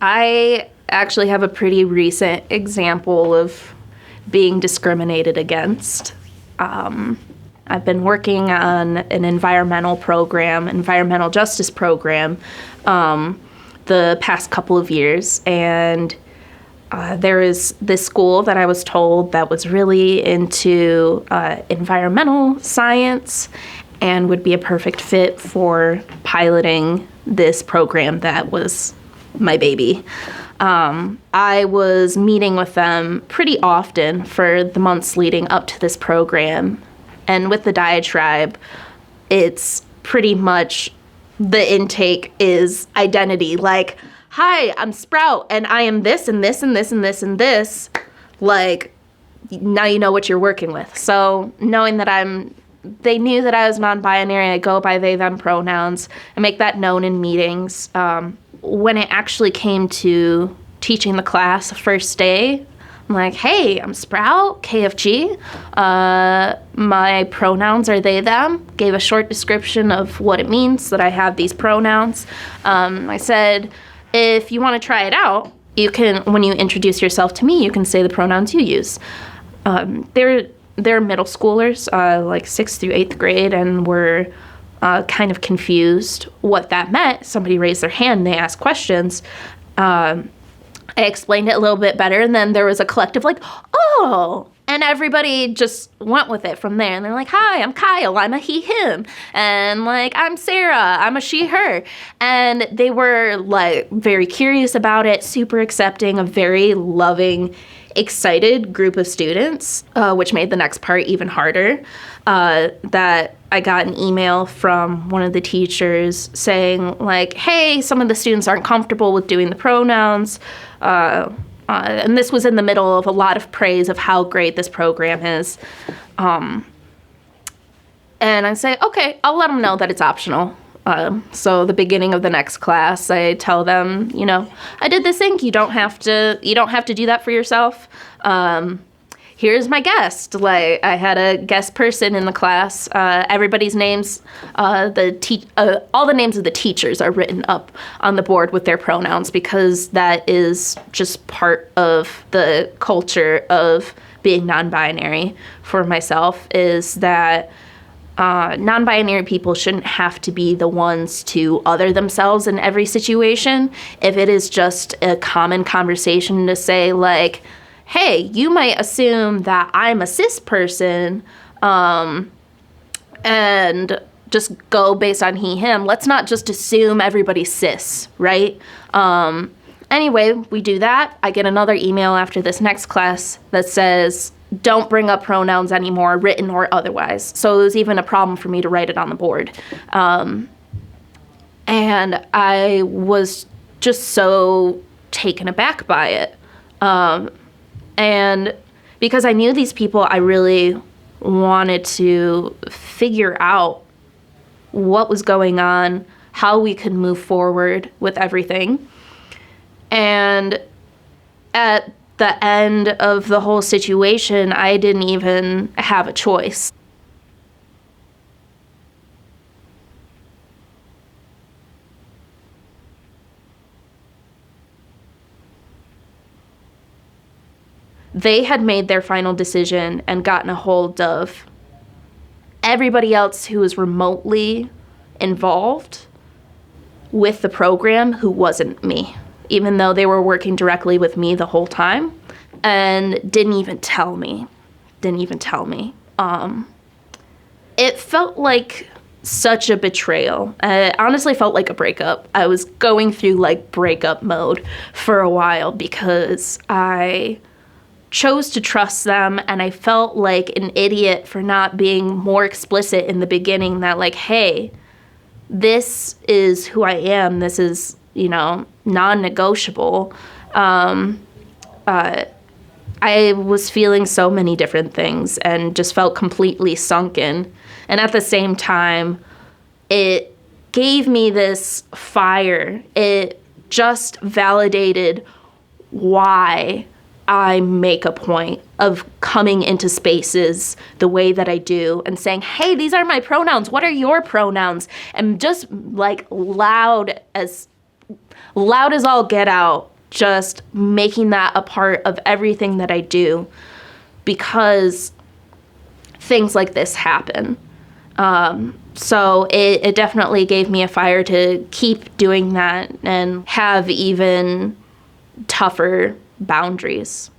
I actually have a pretty recent example of being discriminated against. I've been working on an environmental justice program, the past couple of years, and there is this school that I was told that was really into environmental science and would be a perfect fit for piloting this program that was my baby. I was meeting with them pretty often for the months leading up to this program. And with the Diatribe, it's pretty much the intake is identity. Like, hi, I'm Sprout, and I am this and this and this and this and this. Like, now you know what you're working with. So knowing that they knew that I was non-binary, I go by they, them pronouns. I make that known in meetings. When it actually came to teaching the class the first day, I'm like, hey, I'm Sprout, KFG. My pronouns are they, them. Gave a short description of what it means that I have these pronouns. I said, if you want to try it out, you can, when you introduce yourself to me, you can say the pronouns you use. They're middle schoolers, like 6th through 8th grade, and were kind of confused what that meant. Somebody raised their hand, they asked questions. I explained it a little bit better, and then there was a collective like, oh, and everybody just went with it from there. And they're like, hi, I'm Kyle, I'm a he, him. And like, I'm Sarah, I'm a she, her. And they were like very curious about it, super accepting, a very loving, excited group of students, which made the next part even harder. That I got an email from one of the teachers saying like, hey, some of the students aren't comfortable with doing the pronouns. And this was in the middle of a lot of praise of how great this program is. And I say, okay, I'll let them know that it's optional. So the beginning of the next class, I tell them, I did this thing. You don't have to do that for yourself. Here's my guest. Like, I had a guest person in the class. Everybody's names, all the names of the teachers are written up on the board with their pronouns, because that is just part of the culture of being non-binary for myself, is that non-binary people shouldn't have to be the ones to other themselves in every situation. If it is just a common conversation to say like, hey, you might assume that I'm a cis person, and just go based on he, him. Let's not just assume everybody's cis, right? Anyway, we do that. I get another email after this next class that says, don't bring up pronouns anymore, written or otherwise. So it was even a problem for me to write it on the board. And I was just so taken aback by it. And because I knew these people, I really wanted to figure out what was going on, how we could move forward with everything. And at the end of the whole situation, I didn't even have a choice. They had made their final decision and gotten a hold of everybody else who was remotely involved with the program who wasn't me, even though they were working directly with me the whole time, and didn't even tell me. It felt like such a betrayal. It honestly felt like a breakup. I was going through like breakup mode for a while because I chose to trust them, and I felt like an idiot for not being more explicit in the beginning that like, hey, this is who I am. This is, non-negotiable. I was feeling so many different things and just felt completely sunken. And at the same time, it gave me this fire. It just validated why I make a point of coming into spaces the way that I do and saying, hey, these are my pronouns. What are your pronouns? And just like loud as loud as all get out, just making that a part of everything that I do, because things like this happen. So it definitely gave me a fire to keep doing that and have even tougher boundaries.